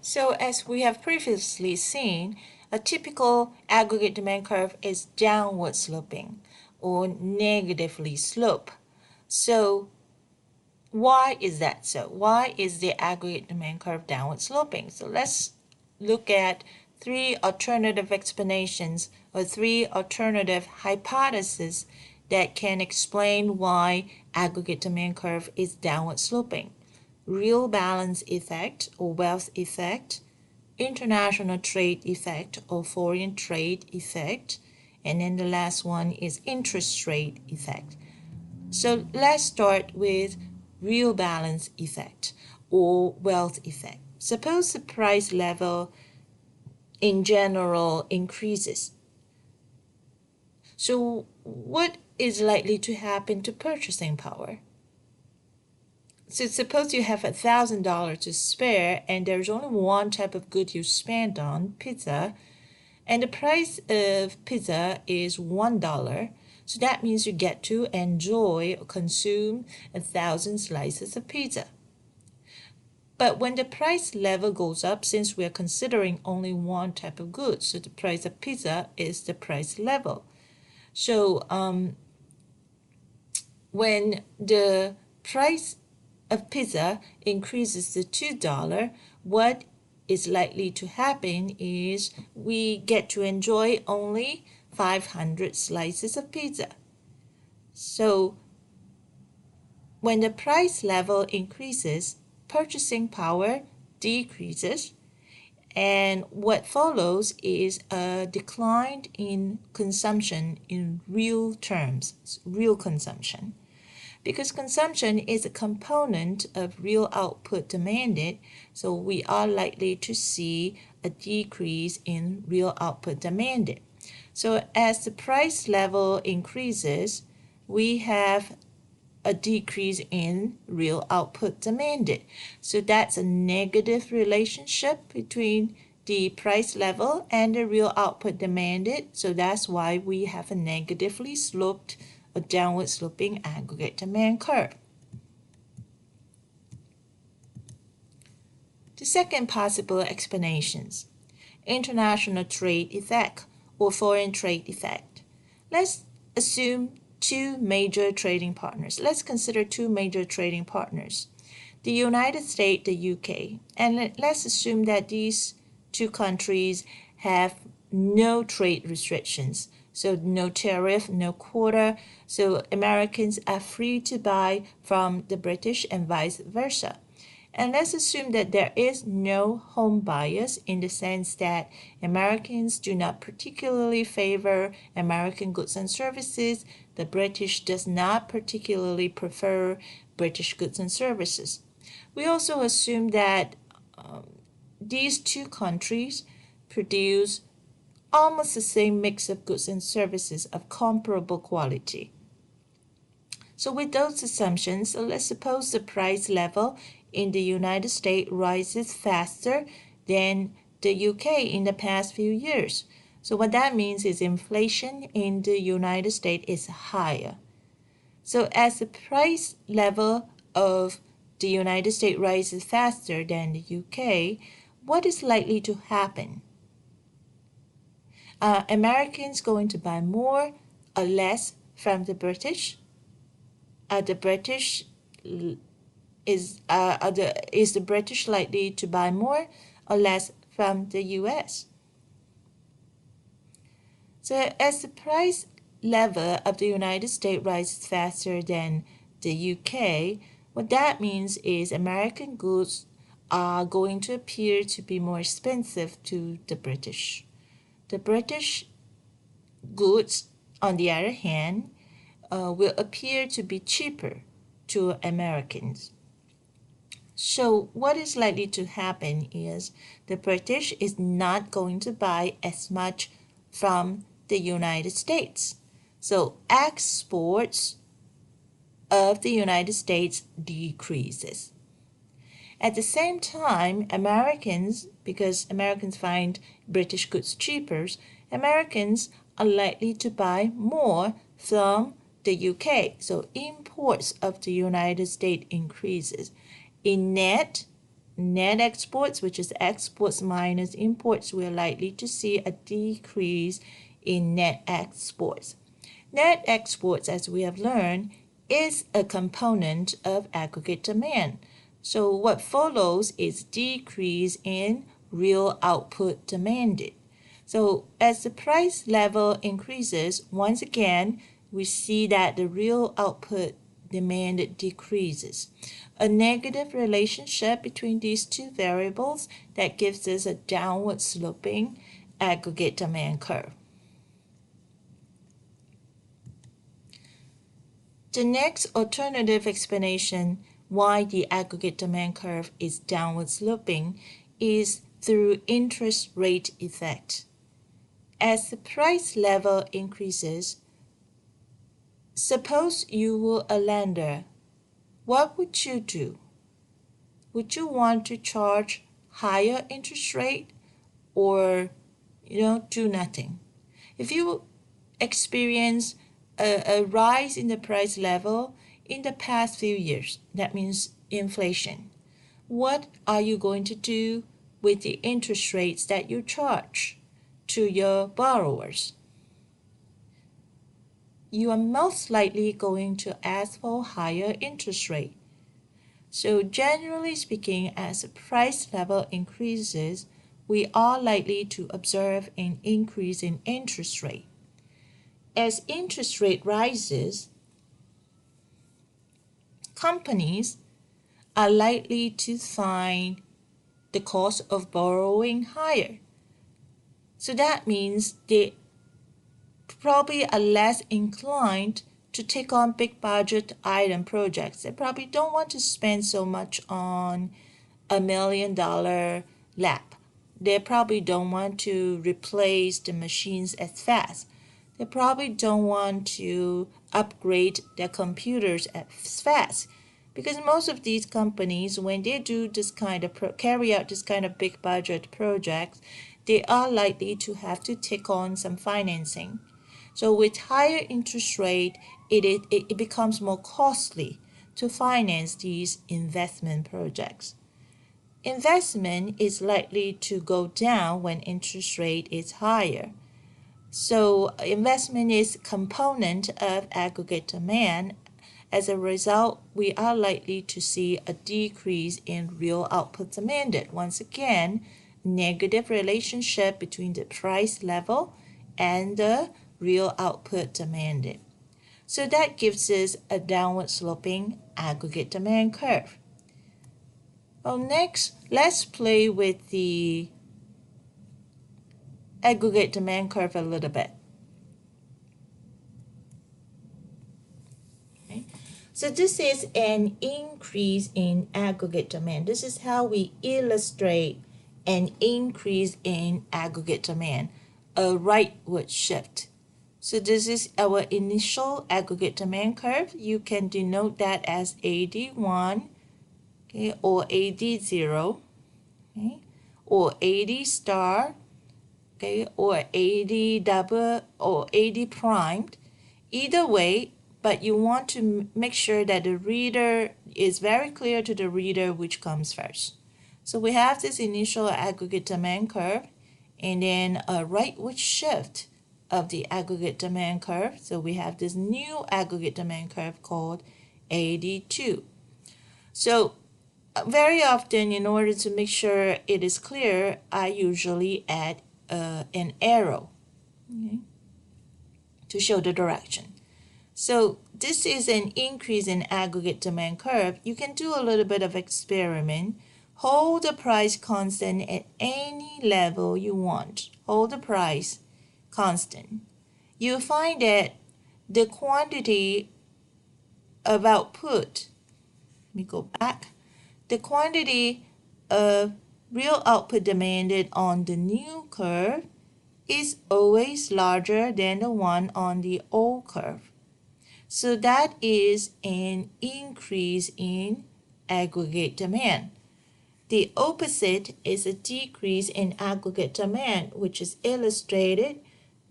So as we have previously seen, a typical aggregate demand curve is downward sloping or negatively slope. So why is that so? Why is the aggregate demand curve downward sloping? So let's look at three alternative explanations or three alternative hypotheses that can explain why aggregate demand curve is downward sloping. Real balance effect or wealth effect, international trade effect or foreign trade effect, and then the last one is interest rate effect. So let's start with real balance effect or wealth effect. Suppose the price level in general increases. So what is likely to happen to purchasing power? So suppose you have $1,000 to spare and there's only one type of good you spend on, pizza, and the price of pizza is $1. So that means you get to enjoy or consume 1,000 slices of pizza. But when the price level goes up, since we are considering only one type of good, so the price of pizza is the price level. So when the price of pizza increases to $2, what is likely to happen is we get to enjoy only 500 slices of pizza. So when the price level increases, purchasing power decreases, and what follows is a decline in consumption in real terms, real consumption. Because consumption is a component of real output demanded, so we are likely to see a decrease in real output demanded. So as the price level increases, we have a decrease in real output demanded. So that's a negative relationship between the price level and the real output demanded. So that's why we have a negatively sloped or downward sloping aggregate demand curve. The second possible explanations, international trade effect or foreign trade effect. Let's assume two major trading partners. Let's consider two major trading partners, the United States, the UK, and let's assume that these two countries have no trade restrictions. So no tariff, no quota. So Americans are free to buy from the British and vice versa. And let's assume that there is no home bias in the sense that Americans do not particularly favor American goods and services. The British does not particularly prefer British goods and services. We also assume that these two countries produce almost the same mix of goods and services of comparable quality. So with those assumptions, let's suppose the price level in the United States rises faster than the UK in the past few years. So what that means is inflation in the United States is higher. So as the price level of the United States rises faster than the UK, what is likely to happen? Americans going to buy more or less from the British? The British is the British likely to buy more or less from the U.S.? So as the price level of the United States rises faster than the UK, what that means is American goods are going to appear to be more expensive to the British. The British goods, on the other hand, will appear to be cheaper to Americans. So what is likely to happen is the British is not going to buy as much from the United States. So exports of the United States decreases. At the same time, Americans, because Americans find British goods cheaper, Americans are likely to buy more from the UK. So imports of the United States increases. In net, net exports, which is exports minus imports, we're likely to see a decrease in net exports. Net exports, as we have learned, is a component of aggregate demand. So what follows is decrease in real output demanded. So as the price level increases, once again, we see that the real output demanded decreases. A negative relationship between these two variables that gives us a downward sloping aggregate demand curve. The next alternative explanation why the aggregate demand curve is downward sloping is through interest rate effect. As the price level increases, suppose you were a lender, what would you do? Would you want to charge higher interest rate or do nothing? If you experience a rise in the price level in the past few years, that means inflation, what are you going to do with the interest rates that you charge to your borrowers? You are most likely going to ask for higher interest rate. So generally speaking, as the price level increases, we are likely to observe an increase in interest rate. As interest rate rises, companies are likely to find the cost of borrowing higher. So that means they probably are less inclined to take on big budget item projects. They probably don't want to spend so much on $1 million lab. They probably don't want to replace the machines as fast. They probably don't want to upgrade their computers as fast, because most of these companies, when they do this kind of carry out this kind of big budget projects, they are likely to have to take on some financing. So with higher interest rate, it becomes more costly to finance these investment projects. Investment is likely to go down when interest rate is higher. So investment is a component of aggregate demand. As a result, we are likely to see a decrease in real output demanded. Once again, negative relationship between the price level and the real output demanded. So that gives us a downward sloping aggregate demand curve. Well, next, let's play with the aggregate demand curve a little bit. Okay. So this is an increase in aggregate demand. This is how we illustrate an increase in aggregate demand, a rightward shift. So this is our initial aggregate demand curve. You can denote that as AD1, okay, or AD0, okay, or AD star, okay, or AD double or AD primed. Either way, but you want to make sure that the reader is very clear to the reader which comes first. So we have this initial aggregate demand curve and then a rightward shift of the aggregate demand curve. So we have this new aggregate demand curve called AD2. So very often, in order to make sure it is clear, I usually add an arrow, okay, to show the direction. So this is an increase in aggregate demand curve. You can do a little bit of experiment. Hold the price constant at any level you want. Hold the price constant. You'll find that the quantity of output, let me go back, the quantity of real output demanded on the new curve is always larger than the one on the old curve. So that is an increase in aggregate demand. The opposite is a decrease in aggregate demand, which is illustrated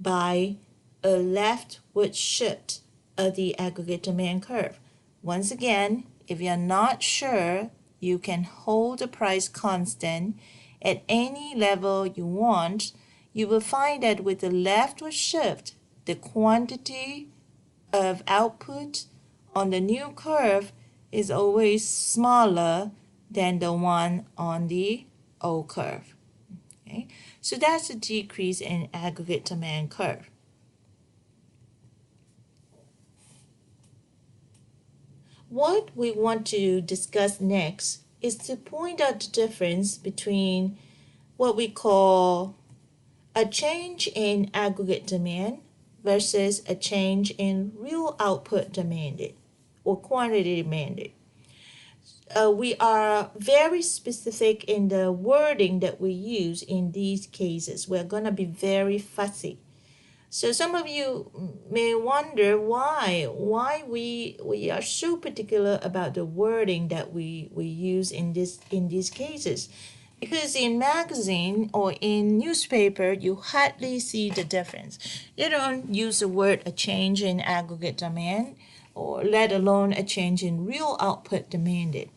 by a leftward shift of the aggregate demand curve. Once again, if you're not sure you can hold the price constant at any level you want, you will find that with the leftward shift, the quantity of output on the new curve is always smaller than the one on the old curve. Okay? So that's a decrease in aggregate demand curve. What we want to discuss next is to point out the difference between what we call a change in aggregate demand versus a change in real output demanded or quantity demanded. We are very specific in the wording that we use in these cases. We're going to be very fussy. So some of you may wonder why we are so particular about the wording that we use in these cases. Because in magazine or in newspaper, you hardly see the difference. You don't use the word a change in aggregate demand, or let alone a change in real output demanded.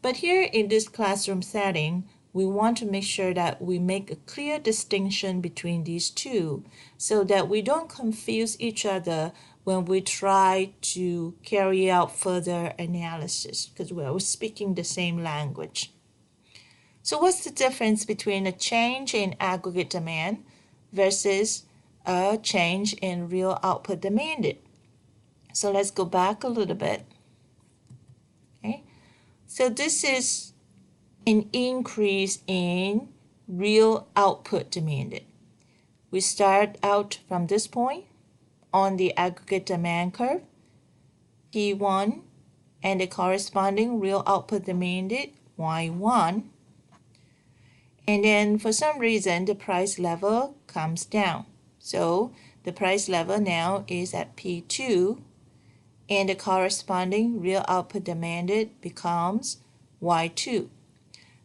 But here in this classroom setting, we want to make sure that we make a clear distinction between these two so that we don't confuse each other when we try to carry out further analysis, because we're speaking the same language. So what's the difference between a change in aggregate demand versus a change in real output demanded? So let's go back a little bit. Okay. So this is an increase in real output demanded. We start out from this point on the aggregate demand curve, P1, and the corresponding real output demanded, Y1. And then for some reason, the price level comes down. So the price level now is at P2, and the corresponding real output demanded becomes Y2.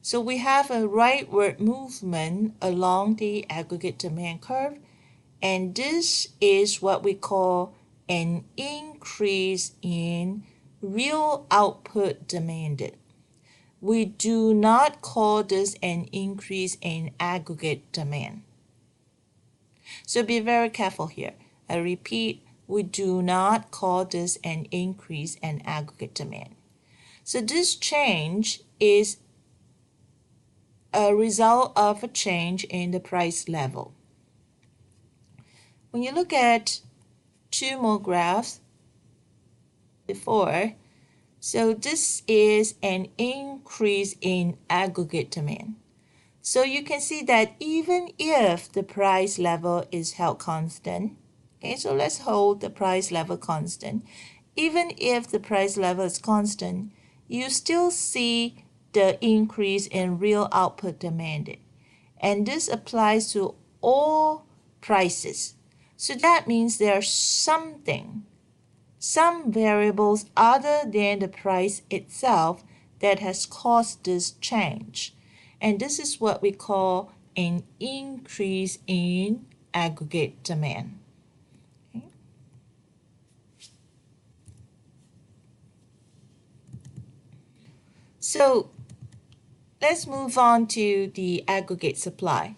So we have a rightward movement along the aggregate demand curve, and this is what we call an increase in real output demanded. We do not call this an increase in aggregate demand. So be very careful here. I repeat, we do not call this an increase in aggregate demand. So this change is a result of a change in the price level. When you look at two more graphs before, so this is an increase in aggregate demand. So you can see that even if the price level is held constant, okay, so let's hold the price level constant. Even if the price level is constant, you still see the increase in real output demanded. And this applies to all prices. So that means there's some variables other than the price itself that has caused this change. And this is what we call an increase in aggregate demand. Okay. So let's move on to the aggregate supply.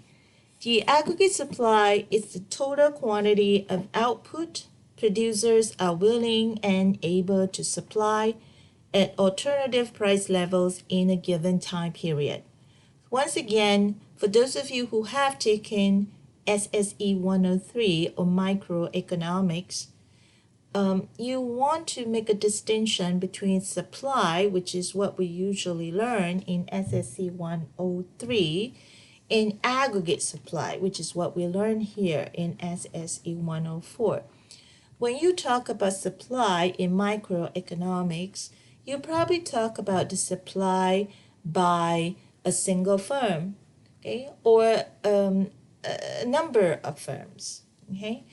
The aggregate supply is the total quantity of output producers are willing and able to supply at alternative price levels in a given time period. Once again, for those of you who have taken SSE 103 or microeconomics, you want to make a distinction between supply, which is what we usually learn in SSE 103, and aggregate supply, which is what we learn here in SSE 104. When you talk about supply in microeconomics, you probably talk about the supply by a single firm, okay, or a number of firms, okay.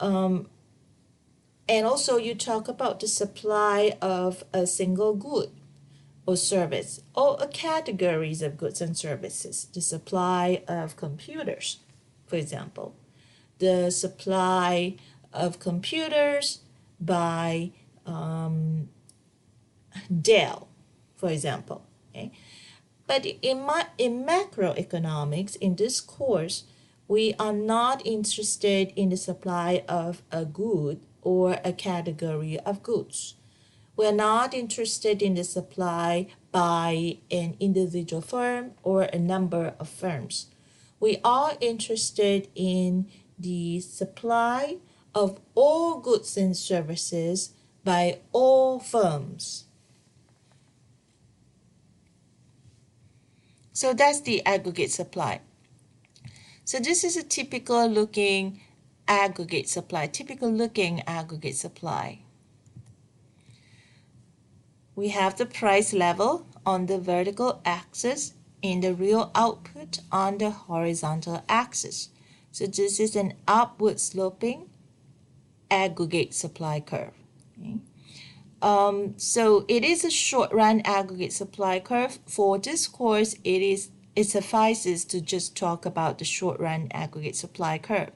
And also you talk about the supply of a single good or service, or categories of goods and services, the supply of computers, for example, the supply of computers by Dell, for example. Okay? But in macroeconomics, in this course, we are not interested in the supply of a good or a category of goods. We're not interested in the supply by an individual firm or a number of firms. We are interested in the supply of all goods and services by all firms. So that's the aggregate supply. So this is a typical looking aggregate supply. We have the price level on the vertical axis and the real output on the horizontal axis. So this is an upward sloping aggregate supply curve. Okay? So it is a short run aggregate supply curve. For this course, it suffices to just talk about the short run aggregate supply curve.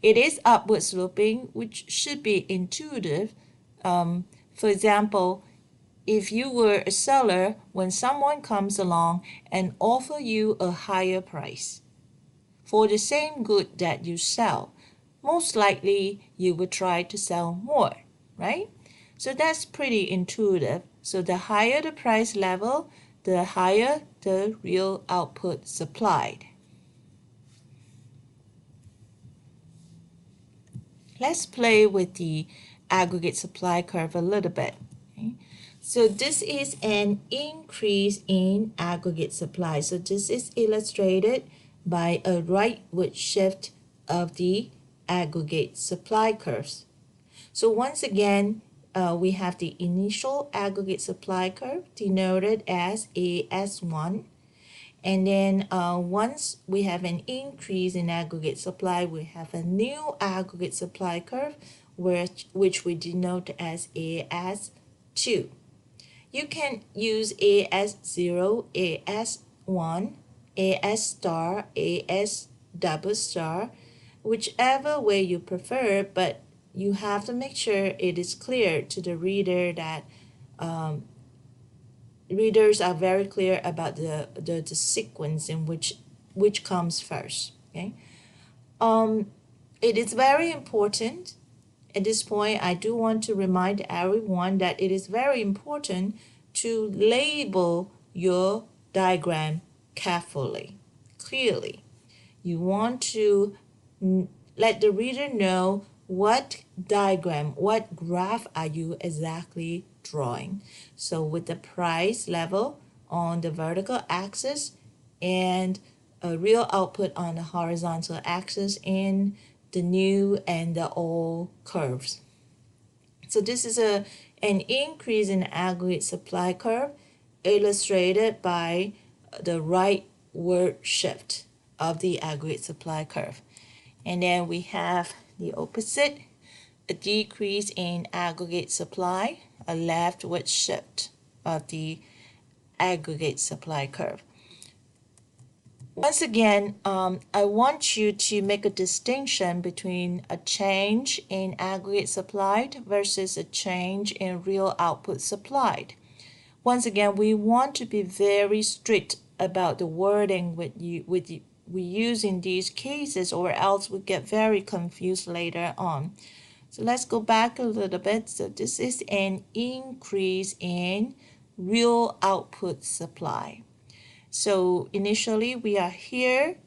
It is upward sloping, which should be intuitive. For example, if you were a seller, when someone comes along and offer you a higher price for the same good that you sell, most likely you would try to sell more, right? So that's pretty intuitive. So the higher the price level, the higher the real output supplied. Let's play with the aggregate supply curve a little bit. Okay? So this is an increase in aggregate supply. So this is illustrated by a rightward shift of the aggregate supply curves. So once again, we have the initial aggregate supply curve denoted as AS1. And then once we have an increase in aggregate supply, we have a new aggregate supply curve, which we denote as AS2. You can use AS0, AS1, AS star, AS double star, whichever way you prefer, but you have to make sure it is clear to the reader that readers are very clear about the sequence in which comes first. Okay, it is very important. At this point, I do want to remind everyone that it is very important to label your diagram carefully, clearly. You want to let the reader know what diagram, what graph are you exactly drawing. So with the price level on the vertical axis and a real output on the horizontal axis and the new and the old curves. So this is an increase in aggregate supply curve illustrated by the rightward shift of the aggregate supply curve. And then we have the opposite, a decrease in aggregate supply, a leftward shift of the aggregate supply curve. Once again, I want you to make a distinction between a change in aggregate supplied versus a change in real output supplied. Once again, we want to be very strict about the wording we use in these cases, or else we get very confused later on. So let's go back a little bit. So this is an increase in real output supply. So initially we are here,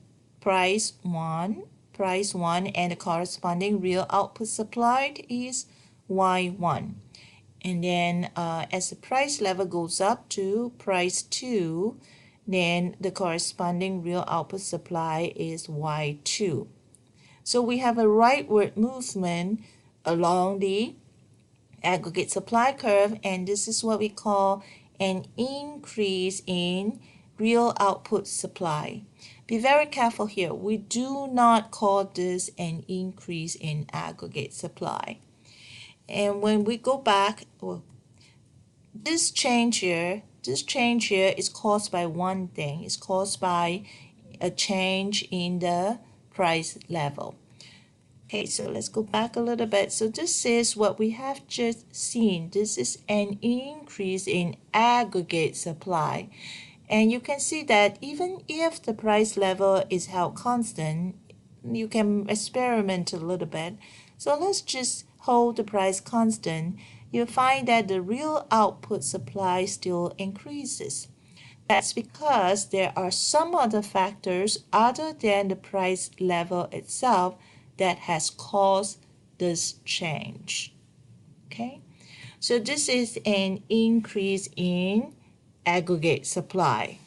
price 1, and the corresponding real output supplied is Y1. And then as the price level goes up to price 2, then the corresponding real output supply is Y2. So we have a rightward movement along the aggregate supply curve, and this is what we call an increase in real output supply. Be very careful here. We do not call this an increase in aggregate supply. And when we go back, well, this change here is caused by one thing. It's caused by a change in the price level. Okay, so let's go back a little bit. So this is what we have just seen. This is an increase in aggregate supply. And you can see that even if the price level is held constant, you can experiment a little bit. So let's just hold the price constant. You'll find that the real output supply still increases. That's because there are some other factors other than the price level itself that has caused this change. Okay, so this is an increase in aggregate supply.